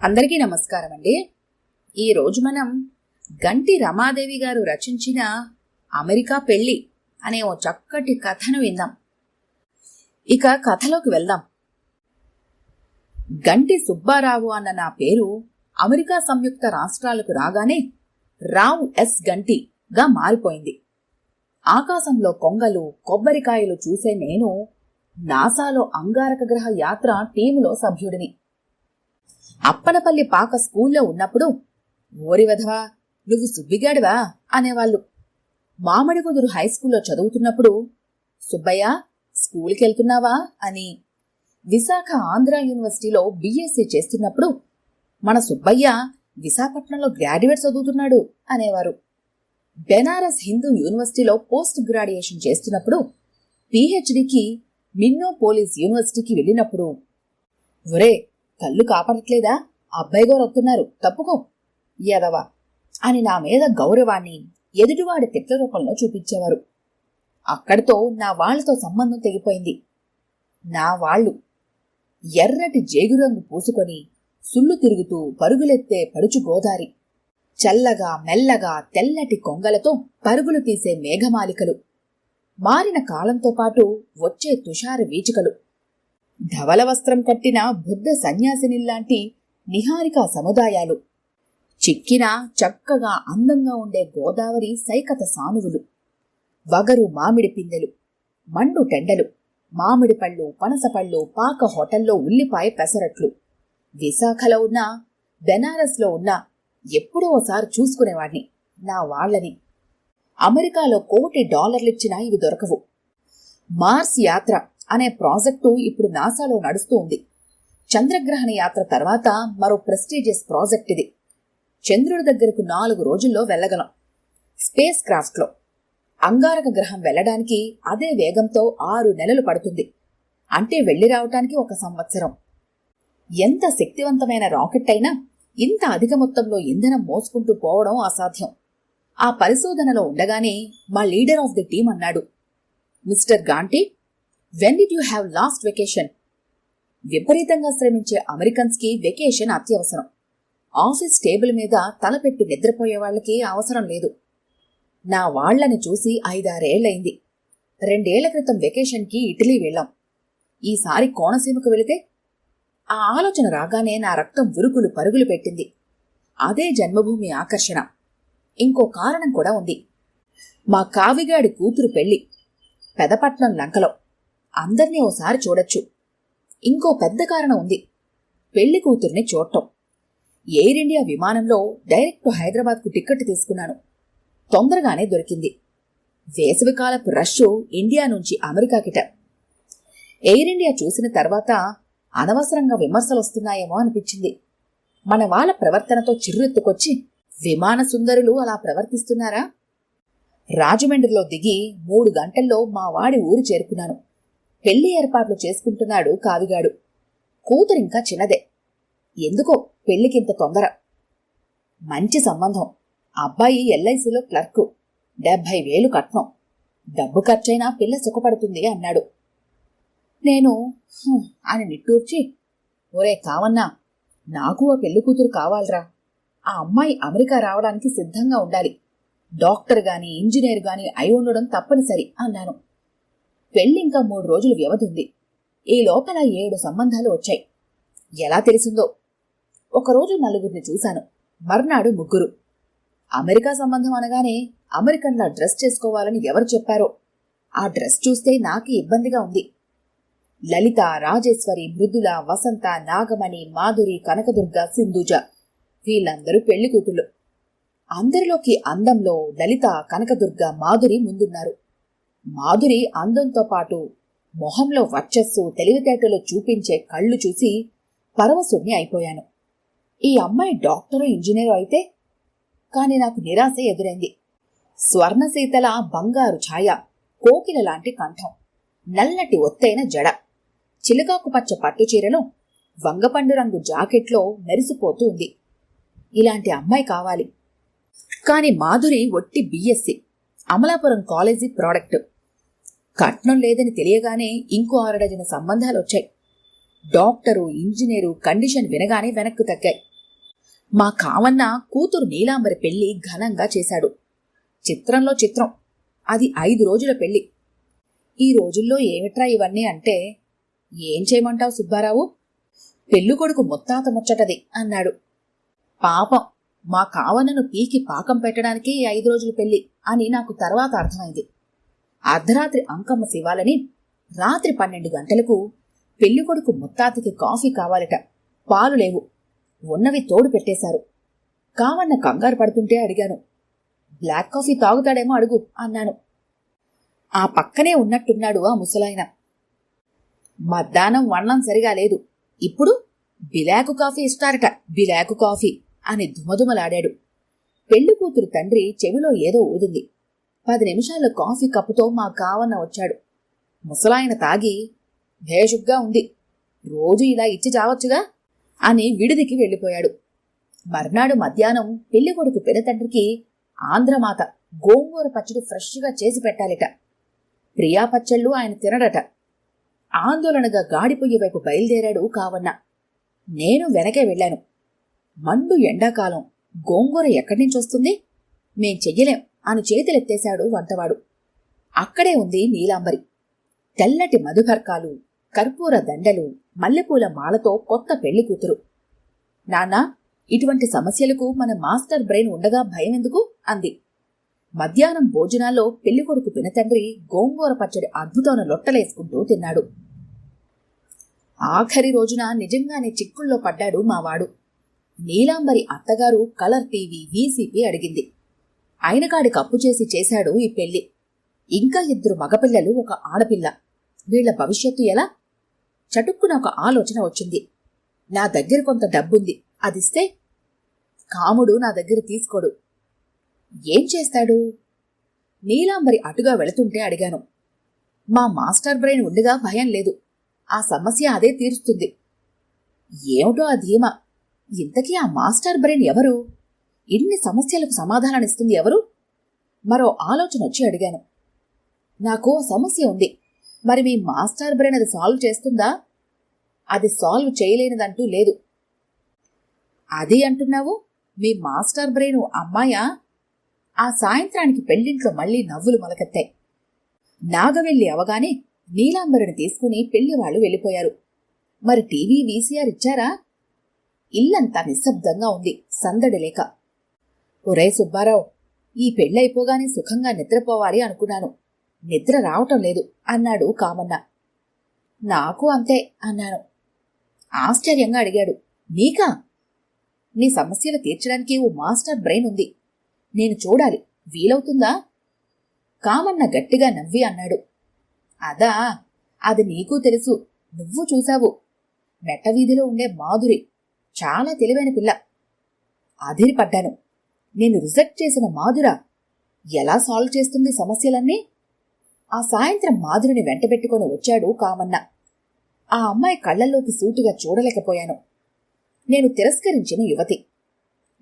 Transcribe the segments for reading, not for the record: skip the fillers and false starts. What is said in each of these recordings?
అందరికీ నమస్కారం అండి. ఈరోజు మనం గంటి రమాదేవి గారు రచించిన అమెరికా పెళ్లి అనే ఓ చక్కటి కథను విందాం. ఇక కథలోకి వెళ్దాం. గంటి సుబ్బారావు అన్న నా పేరు అమెరికా సంయుక్త రాష్ట్రాలకు రాగానే రావు ఎస్ గంటిగా మారిపోయింది. ఆకాశంలో కొంగలు, కొబ్బరికాయలు చూసే నేను నాసాలో అంగారక గ్రహ యాత్ర టీములో సభ్యుడిని. అప్పనపల్లి పాక స్కూల్లో ఉన్నప్పుడు ఓరి వెధవా నువ్వు సుబ్బిగాడివా అనేవాళ్ళు. మామిడికుదురు హైస్కూల్లో చదువుతున్నప్పుడు సుబ్బయ్య స్కూల్కెళ్తున్నావా అని, విశాఖ ఆంధ్ర యూనివర్సిటీలో బీఎస్సీ చేస్తున్నప్పుడు మన సుబ్బయ్య విశాఖపట్నంలో గ్రాడ్యుయేట్ చదువుతున్నాడు అనేవారు. బెనారస్ హిందూ యూనివర్సిటీలో పోస్ట్ గ్రాడ్యుయేషన్ చేస్తున్నప్పుడు పీహెచ్డీకి మిన్నోపోలిస్ యూనివర్సిటీకి వెళ్ళినప్పుడు ఒరే కళ్ళు కాపాడట్లేదా, అబ్బాయి గారు వస్తున్నారు తప్పుకో ఎదవా అని నా మీద గౌరవాన్ని ఎదుటివాడి తిట్ల రూపంలో చూపించేవారు. అక్కడితో నా వాళ్లతో సంబంధం తెగిపోయింది. నా వాళ్ళు ఎర్రటి జేగురంగు పూసుకొని సుళ్ళు తిరుగుతూ పరుగులెత్తే పడుచు గోదారి, చల్లగా మెల్లగా తెల్లటి కొంగలతో పరుగులు తీసే మేఘమాలికలు, మారిన కాలంతో పాటు వచ్చే తుషార వీచికలు, ధవల వస్త్రం కట్టిన బుద్ధ సన్యాసినిల్లాంటి నిహారికా సముదాయాలు, చిక్కినా చక్కగా అందంగా ఉండే గోదావరి సైకత సానువులు, వగరు మామిడి పిందెలు, మండు టెండలు, మామిడి పళ్ళు, పనసపళ్ళు, పాక హోటల్లో ఉల్లిపాయ పెసరట్లు, విశాఖలో ఉన్న బెనారస్లో ఉన్న ఎప్పుడో ఒకసారి చూసుకునేవాడిని నా వాళ్లని. అమెరికాలో $1,000,000 ఇచ్చినా ఇవి దొరకవు. మార్స్ యాత్ర అనే ప్రాజెక్టు ఇప్పుడు నాసాలో నడుస్తూ ఉంది. చంద్రగ్రహణ యాత్ర తర్వాత మరో ప్రెస్టీజియస్ ప్రాజెక్ట్ ఇది. చంద్రుడి దగ్గరకు 4 రోజుల్లో వెళ్లగలం స్పేస్ క్రాఫ్ట్లో. అంగారక గ్రహం వెళ్లడానికి అదే వేగంతో 6 నెలలు పడుతుంది. అంటే వెళ్లి రావటానికి 1 సంవత్సరం. ఎంత శక్తివంతమైన రాకెట్ అయినా ఇంత అధిక మొత్తంలో ఇంధనం మోసుకుంటూ పోవడం అసాధ్యం. ఆ పరిశోధనలో ఉండగానే మా లీడర్ ఆఫ్ ది టీమ్ అన్నాడు, mister Ganti, when did you have last vacation? విపరీతంగా శ్రమించే అమెరికన్స్ కి వెకేషన్ అత్యవసరం. ఆఫీస్ టేబుల్ మీద తలపెట్టి నిద్రపోయే వాళ్ళకి అవసరం లేదు. నా వాళ్లని చూసి 5-6 ఏళ్లయింది. 2 ఏళ్ల క్రితం వెకేషన్కి ఇటలీ వెళ్ళాం. ఈసారి కోనసీమకు వెళితే? ఆ ఆలోచన రాగానే నా రక్తం ఉరుకులు పరుగులు పెట్టింది. అదే జన్మభూమి ఆకర్షణ. ఇంకో కారణం కూడా ఉంది. మా కావిగాడి కూతురు పెళ్లి పెదపట్నం లంకలో. అందర్నీ ఓసారి చూడొచ్చు. ఇంకో పెద్ద కారణం ఉంది, పెళ్లి కూతుర్ని చూడటం. ఎయిర్ ఇండియా విమానంలో డైరెక్ట్ టు హైదరాబాద్కు టిక్కెట్ తీసుకున్నాను. తొందరగానే దొరికింది. వేసవికాలపు రష్ ఇండియా నుంచి అమెరికాకిట. ఎయిర్ ఇండియా చూసిన తర్వాత అనవసరంగా విమర్శలొస్తున్నాయేమో అనిపించింది. మన వాళ్ళ ప్రవర్తనతో చిర్రెత్తుకొచ్చి విమాన సుందరులు అలా ప్రవర్తిస్తున్నారా? రాజమండ్రిలో దిగి 3 గంటల్లో మా వాడి ఊరు చేరుకున్నాను. పెళ్లి ఏర్పాట్లు చేసుకుంటున్నాడు కావిగాడు. కూతురింకా చిన్నదే. ఎందుకో పెళ్లికింత తొందర. మంచి సంబంధం. అబ్బాయి ఎల్ఐసిలో క్లర్కు. 70,000 కట్నం. డబ్బు ఖర్చైనా పిల్ల సుఖపడుతుంది అన్నాడు. నేను అని నిట్టూర్చి, ఒరే కావన్నా, నాకు ఓ పెళ్లి కూతురు కావాలరా. ఆ అమ్మాయి అమెరికా రావడానికి సిద్ధంగా ఉండాలి. డాక్టర్ గాని ఇంజనీర్ గాని అయి ఉండడం తప్పనిసరి అన్నాను. పెళ్లింకా 3 రోజులు వ్యవధుంది. ఈ లోపల 7 సంబంధాలు వచ్చాయి. ఎలా తెలిసిందో? ఒకరోజు 4 చూశాను, మర్నాడు 3. అమెరికా సంబంధం అనగానే అమెరికన్లా డ్రెస్ చేసుకోవాలని ఎవరు చెప్పారో? ఆ డ్రెస్ చూస్తే నాకే ఇబ్బందిగా ఉంది. లలిత, రాజేశ్వరి, మృదుల, వసంత, నాగమణి, మాధురి, కనకదుర్గ, సింధుజ వీళ్ళందరూ పెళ్లి కూతుళ్ళు. అందరిలోకి అందంలో లలిత, కనకదుర్గ, మాధురి ముందున్నారు. మాధురి అందంతో పాటు మొహంలో వర్చస్సు, తెలివితేటలు చూపించే కళ్ళు చూసి పరవశుణ్ణి అయిపోయాను. ఈ అమ్మాయి డాక్టరు ఇంజనీరు అయితే? కాని నాకు నిరాశ ఎదురైంది. స్వర్ణసీతల బంగారు ఛాయ, కోకిల లాంటి కంఠం, నల్లటి ఒత్తైన జడ, చిలకాకు పచ్చ పట్టుచీరలో వంగపండు రంగు జాకెట్లో మెరిసిపోతూ ఉంది. ఇలాంటి అమ్మాయి కావాలి. కాని మాధురి ఒట్టి బీఎస్సీ, అమలాపురం కాలేజీ ప్రోడక్ట్. కట్నం లేదని తెలియగానే ఇంకో 6 డజన్ సంబంధాలొచ్చాయి. డాక్టరు, ఇంజనీరు కండిషన్ వినగానే వెనక్కు తగ్గాయి. మా కావన్న కూతురు నీలాంబరి పెళ్లి ఘనంగా చేశాడు. చిత్రంలో చిత్రం. అది 5 రోజుల పెళ్లి. ఈ రోజుల్లో ఏమిట్రా ఇవన్నీ అంటే, ఏం చేయమంటావు సుబ్బారావు? పెళ్ళికొడుకు ముత్తాత ముచ్చటది అన్నాడు. పాపం, మా కావన్నను పీకి పాకం పెట్టడానికి 5 రోజుల పెళ్లి అని నాకు తర్వాత అర్థమైంది. అర్ధరాత్రి అంకమ్మ శివాలని రాత్రి 12 గంటలకు పెళ్ళికొడుకు ముత్తాతకి కాఫీ కావాలట. పాలు లేవు, ఉన్నవి తోడు పెట్టేశారు. కావన్న కంగారు పడుతుంటే అడిగాను. బ్లాక్ కాఫీ తాగుతాడేమో అడుగు అన్నాను. ఆ పక్కనే ఉన్నట్టున్నాడు ఆ ముసలాయన. మధ్యాహ్నం వన్నం సరిగా లేదు, ఇప్పుడు బిలాకు కాఫీ ఇస్తారట, బిలాకు కాఫీ అని దుమదుమలాడాడు. పెళ్లి కూతురు తండ్రి చెవిలో ఏదో ఊదింది. 10 నిమిషాల్లో కాఫీ కప్పుతో మా కావన్న వచ్చాడు. ముసలాయన తాగి, భేషుగ్గా ఉంది, రోజు ఇలా ఇచ్చి చావచ్చుగా అని విడిదికి వెళ్ళిపోయాడు. మర్నాడు మధ్యాహ్నం పెళ్లి కొడుకు పెదతండ్రికి ఆంధ్రమాత గోంగూర పచ్చడి ఫ్రెష్గా చేసి పెట్టాలిట. ప్రియా పచ్చళ్ళు ఆయన తినడట. ఆందోళనగా గాడిపొయ్యి వైపు బయలుదేరాడు కావన్న. నేను వెనకే వెళ్ళాను. మండు ఎండాకాలం, గోంగూర ఎక్కడి నుంచొస్తుంది? మేం చెయ్యలేం అని చేతులెత్తేశాడు వంటవాడు. అక్కడే ఉంది నీలాంబరి. తెల్లటి మధుపర్కాలు, కర్పూర దండలు, మల్లెపూల మాలతో కొత్త పెళ్లి కూతురు. నాన్నా, ఇటువంటి సమస్యలకు మన మాస్టర్ బ్రెయిన్ ఉండగా భయమెందుకు అంది. మధ్యాహ్నం భోజనాల్లో పెళ్లికొడుకు పినతండ్రి గోంగూర పచ్చడి అద్భుతమైన లొట్టలేసుకుంటూ తిన్నాడు. ఆఖరి రోజున నిజంగానే చిక్కుల్లో పడ్డాడు మావాడు. నీలాంబరి అత్తగారు కలర్ టీవీ, వీసీపీ అడిగింది. ఆయనకాడికి అప్పు చేశాడు ఈ పెళ్లి. ఇంకా 2 మగపిల్లలు, 1 ఆడపిల్ల. వీళ్ల భవిష్యత్తు ఎలా? చటుక్కున ఒక ఆలోచన వచ్చింది. నా దగ్గర కొంత డబ్బుంది, అదిస్తే. కాముడు నా దగ్గర తీసుకోడు. ఏం చేస్తాడు? నీలాంబరి అటుగా వెళుతుంటే అడిగాను. మా మాస్టర్ బ్రెయిన్ ఉండగా భయం లేదు, ఆ సమస్య అదే తీరుస్తుంది. ఏమిటో ఆ ధీమా. ఇంతకీ ఆ మాస్టర్ బ్రెయిన్ ఎవరు? ఇన్ని సమస్యలకు సమాధానాన్నిస్తుంది ఎవరు? మరో ఆలోచన వచ్చి అడిగాను. నాకు సమస్య ఉంది, మరి మీ మాస్టర్ బ్రెయిన్ అది సాల్వ్ చేస్తుందా? అది సాల్వ్ చేయలేనిదంటూ లేదు. అది అంటున్నావు? మీ మాస్టర్ బ్రెయిన్ అమ్మాయా? ఆ సాయంత్రానికి పెళ్లింట్లో మళ్లీ నవ్వులు మొలకెత్తాయి. నాగవెల్లి అవగానే నీలాంబరిని తీసుకుని పెళ్లివాళ్లు వెళ్ళిపోయారు. మరి టీవీ, వీసీఆర్ ఇచ్చారా? ఇల్లంతా నిశ్శబ్దంగా ఉంది, సందడి లేక. ఒరే సుబ్బారావు, ఈ పెళ్ళైపోగానే సుఖంగా నిద్రపోవాలి అనుకున్నాను, నిద్ర రావటం లేదు అన్నాడు కామన్న. నాకు అంతే అన్నాను. ఆశ్చర్యంగా అడిగాడు. నీకా? నీ సమస్యలు తీర్చడానికి ఓ మాస్టర్ బ్రెయిన్ ఉంది, నేను చూడాలి, వీలవుతుందా? కామన్న గట్టిగా నవ్వి అన్నాడు. అదా, అది నీకు తెలుసు, నువ్వు చూశావు. మెట్టవీధిలో ఉండే మాధురి చాలా తెలివైన పిల్ల. అదిరిపడ్డాను. నేను రిజెక్ట్ చేసిన మాధుర ఎలా సాల్వ్ చేస్తుంది సమస్యలన్నీ? ఆ సాయంత్రం మాధురిని వెంటబెట్టుకొని వచ్చాడు కామన్న. ఆ అమ్మాయి కళ్లల్లోకి సూటిగా చూడలేకపోయాను. నేను తిరస్కరించిన యువతి.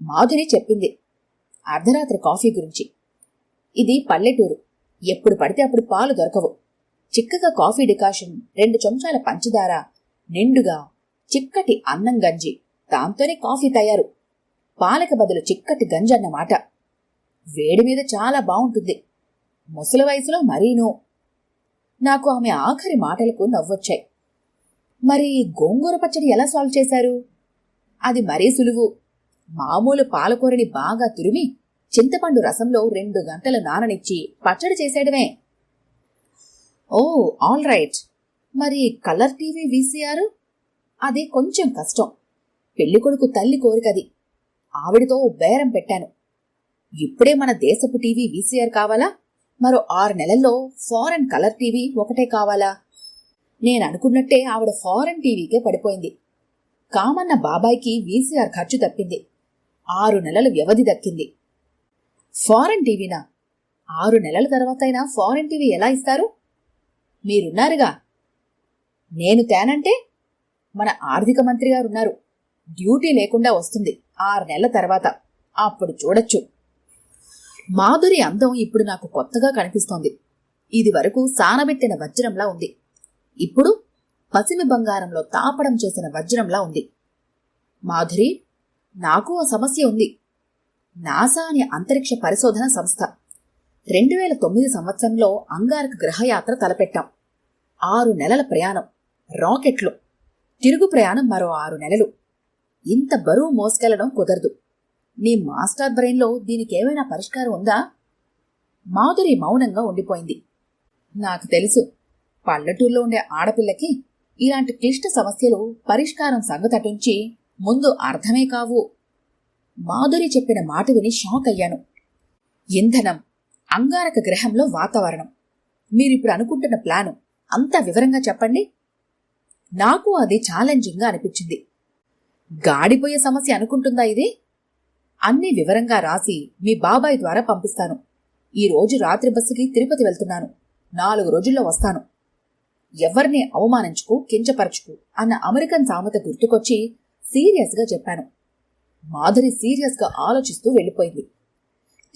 మాధురి చెప్పింది అర్ధరాత్రి కాఫీ గురించి. ఇది పల్లెటూరు, ఎప్పుడు పడితే అప్పుడు పాలు దొరకవు. చిక్కగా కాఫీ డికాషన్, 2 చెంచాల పంచదార, నిండుగా చిక్కటి అన్నం గంజి, దాంతోనే కాఫీ తయారు. పాలక బదులు చిక్కటి గంజన్నమాట. వేడి మీద చాలా బావుంటుంది, ముసలి వయసులో మరీనూ. నాకు ఆమె ఆఖరి మాటలకు నవ్వొచ్చాయి. మరి గోంగూర పచ్చడి ఎలా సాల్వ్ చేశారు? అది మరీ సులువు. మామూలు పాలకూరని బాగా తురిమి చింతపండు రసంలో 2 గంటలు నాననిచ్చి పచ్చడి చేసేయడమే. ఓ, ఆల్ రైట్. మరి కలర్ టీవీ, వీసీఆర్? అది కొంచెం కష్టం. పెళ్లికొడుకు తల్లి కోరికది. ఆవిడతో బేరం పెట్టాను. ఇప్పుడే మన దేశపు టీవీ, వీసీఆర్ కావాలా? మరో 6 నెలల్లో ఫారెన్ కలర్ టీవీ ఒకటే కావాలా? నేననుకున్నట్టే ఆవిడ ఫారెన్ టీవీకే పడిపోయింది. కామన్న బాబాయికి వీసీఆర్ ఖర్చు తప్పింది. 6 నెలల వ్యవధి దక్కింది. ఫారెన్ టీవీనా? 6 నెలల తర్వాతైనా ఫారెన్ టీవీ ఎలా ఇస్తారు? మీరున్నారుగా. నేను తేనంటే మన ఆర్థిక మంత్రి గారున్నారు, డ్యూటీ లేకుండా వస్తుంది 6 నెలల తర్వాత, అప్పుడు చూడొచ్చు. మాధురి అందం ఇప్పుడు నాకు కొత్తగా కనిపిస్తోంది. ఇది వరకు సానబెట్టిన వజ్రంలా ఉంది, ఇప్పుడు పసిమి బంగారంలో తాపడం చేసిన వజ్రంలా ఉంది. మాధురి, నాకు ఆ సమస్య ఉంది. నాసా అనే అంతరిక్ష పరిశోధన సంస్థ 2009 సంవత్సరంలో అంగారక గ్రహయాత్ర తలపెట్టాం. 6 నెలల ప్రయాణం, రాకెట్లు, తిరుగు ప్రయాణం మరో 6 నెలలు. ఇంత బరువు మోసుకెళ్లడం కుదరదు. నీ మాస్టర్ బ్రెయిన్లో దీనికేమైనా పరిష్కారం ఉందా? మాధురి మౌనంగా ఉండిపోయింది. నాకు తెలుసు, పల్లెటూరులో ఉండే ఆడపిల్లకి ఇలాంటి క్లిష్ట సమస్యలు పరిష్కారం సంగతటుంచి ముందు అర్థమే కావు. మాధురి చెప్పిన మాట విని షాక్ అయ్యాను. ఇంధనం, అంగారక గ్రహంలో వాతావరణం, మీరిప్పుడు అనుకుంటున్న ప్లాను అంతా వివరంగా చెప్పండి. నాకు అది ఛాలెంజింగ్గా అనిపించింది. గాడిపోయే సమస్య అనుకుంటుందా ఇది? అన్నీ వివరంగా రాసి మీ బాబాయ్ ద్వారా పంపిస్తాను. ఈ రోజు రాత్రి బస్సుకి తిరుపతి వెళ్తున్నాను. 4 రోజుల్లో వస్తాను. ఎవరిని అవమానించుకు, కించపరచుకు అన్న అమెరికన్ సామెత గుర్తుకొచ్చి సీరియస్గా చెప్పాను. మాధురి సీరియస్గా ఆలోచిస్తూ వెళ్ళిపోయింది.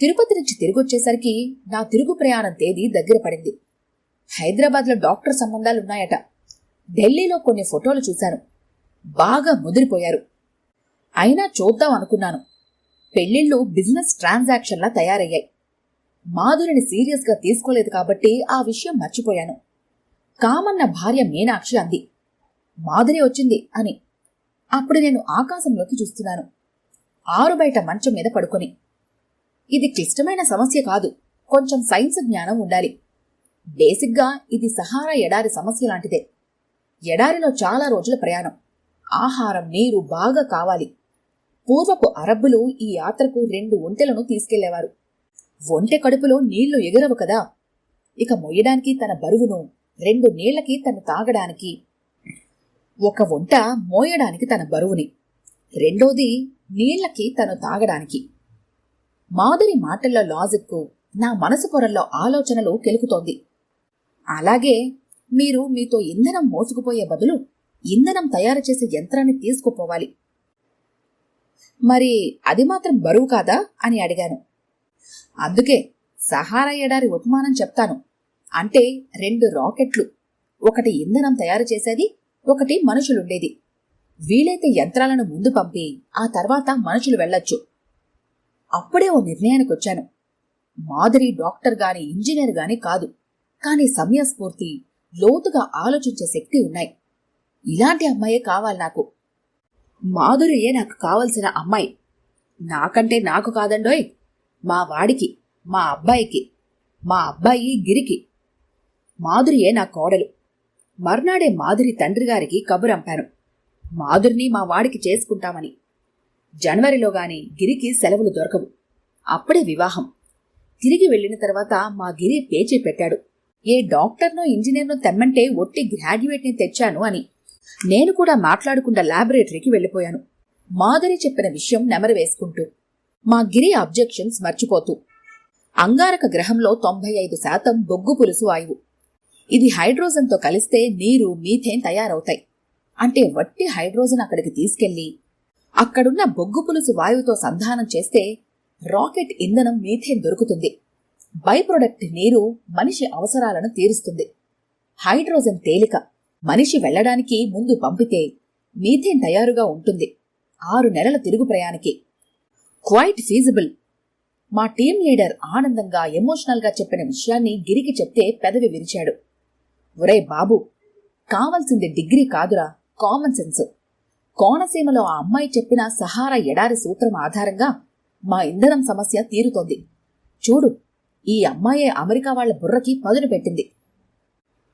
తిరుపతి నుంచి తిరిగొచ్చేసరికి నా తిరుగు ప్రయాణం తేదీ దగ్గర పడింది. హైదరాబాద్లో డాక్టర్ సంబంధాలున్నాయట. ఢిల్లీలో కొన్ని ఫోటోలు చూశాను. బాగా ముదిరిపోయారు. అయినా చూద్దాం అనుకున్నాను. పెళ్లిళ్ళు బిజినెస్ ట్రాన్సాక్షన్లా తయారయ్యాయి. మాధురిని సీరియస్గా తీసుకోలేదు కాబట్టి ఆ విషయం మర్చిపోయాను. కామన్న భార్య మీనాక్షి అంది, మాధురి వచ్చింది అని. అప్పుడు నేను ఆకాశంలోకి చూస్తున్నాను, ఆరు బయట మంచం మీద పడుకొని. ఇది క్లిష్టమైన సమస్య కాదు, కొంచెం సైన్స్ జ్ఞానం ఉండాలి. బేసిక్గా ఇది సహారా ఎడారి సమస్య లాంటిదే. ఎడారిలో చాలా రోజుల ప్రయాణం, ఆహారం, నీరు బాగా కావాలి. పూర్వపు అరబ్బులు ఈ యాత్రకు 2 ఒంటెలను తీసుకెళ్లేవారు. ఒంటె కడుపులో నీళ్లు ఎగరవు కదా. ఇక మొయ్యడానికి తన బరువును, 2 నీళ్లకి తను తాగడానికి, ఒక ఒంట మోయడానికి తన బరువుని, రెండోది నీళ్లకి తను తాగడానికి. మాధురి మాటల్లో లాజిక్కు నా మనసు పొరల్లో ఆలోచనలు కెలుకుతోంది. అలాగే మీరు మీతో ఇంధనం మోసుకుపోయే బదులు ఇంధనం తయారు చేసే యంత్రాన్ని తీసుకుపోవాలి. మరి అది మాత్రం బరువు కాదా అని అడిగాను. అందుకే సహారా ఎడారి ఉపమానం చెప్తాను. అంటే 2 రాకెట్లు, ఒకటి ఇంధనం తయారు చేసేది, ఒకటి మనుషులుండేది. వీలైతే యంత్రాలను ముందు పంపి ఆ తర్వాత మనుషులు వెళ్లొచ్చు. అప్పుడే ఓ నిర్ణయానికొచ్చాను. మాధురి డాక్టర్ గాని ఇంజనీర్ గాని కాదు, కానీ సమయస్ఫూర్తి, లోతుగా ఆలోచించే శక్తి ఉన్నాయి. ఇలాంటి అమ్మాయే కావాలి నాకు. మాధురియే నాకు కావలసిన అమ్మాయి. నాకంటే నాకు కాదండోయ్, మా వాడికి, మా అబ్బాయికి, మా అబ్బాయి గిరికి. మాధురియే నా కోడలు. మర్నాడే మాధురి తండ్రి గారికి కబురంపాను, మాధురిని మా వాడికి చేసుకుంటామని. జనవరిలో గాని గిరికి సెలవులు దొరకవు. అప్పుడే వివాహం. తిరిగి వెళ్లిన తర్వాత మా గిరి పేచీ పెట్టాడు, ఏ డాక్టర్నో ఇంజనీర్నో తెమ్మంటే ఒట్టి గ్రాడ్యుయేట్ని తెచ్చాను అని. నేను కూడా మాట్లాడకుండా ల్యాబొరేటరీకి వెళ్లిపోయాను, మాధురి చెప్పిన విషయం నెమరు వేసుకుంటూ, మా గిరి అబ్జెక్షన్స్ మర్చిపోతూ. అంగారక గ్రహంలో 95% బొగ్గు పులుసు వాయువు. ఇది హైడ్రోజన్తో కలిస్తే నీరు, మీథేన్ తయారవుతాయి. అంటే వట్టి హైడ్రోజన్ అక్కడికి తీసుకెళ్లి అక్కడున్న బొగ్గు పులుసు వాయువుతో సంధానం చేస్తే రాకెట్ ఇంధనం మీథేన్ దొరుకుతుంది. బై ప్రొడక్ట్ నీరు మనిషి అవసరాలను తీరుస్తుంది. హైడ్రోజన్ తేలిక, మనిషి వెళ్లడానికి ముందు పంపితే మీథేన్ తయారుగా ఉంటుంది. 6 నెలల తిరుగు ప్రయాణికి. Quite feasible. మా టీం లీడర్ ఆనందంగా, ఎమోషనల్గా చెప్పిన విషయాన్ని గిరికి చెప్తే పెదవి విరిచాడు. ఒరే బాబు, కావలసింది డిగ్రీ కాదురా, కామన్ సెన్స్. కోనసీమలో ఆ అమ్మాయి చెప్పిన సహారా ఎడారి సూత్రం ఆధారంగా మా ఇంధనం సమస్య తీరుతోంది. చూడు, ఈ అమ్మాయే అమెరికా వాళ్ల బుర్రకి పదును పెట్టింది.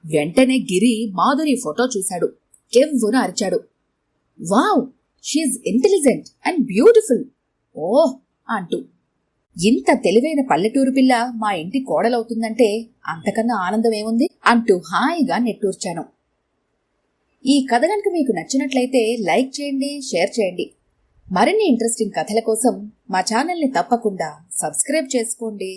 వెంటనే గిరి మాధురి ఫోటో చూశాడు. కెవ్వున అరిచాడు, wow, she's intelligent and beautiful, oh అంటూ. ఇంత తెలివైన పల్లెటూరు పిల్ల మా ఇంటి కోడలవుతుందంటే అంతకన్నా ఆనందమేముంది అంటూ హాయిగా నెట్టూర్చాను. ఈ కథ కనుక మీకు నచ్చినట్లయితే లైక్ చేయండి, షేర్ చేయండి. మరిన్ని ఇంట్రెస్టింగ్ కథల కోసం మా ఛానల్ని తప్పకుండా సబ్స్క్రైబ్ చేసుకోండి.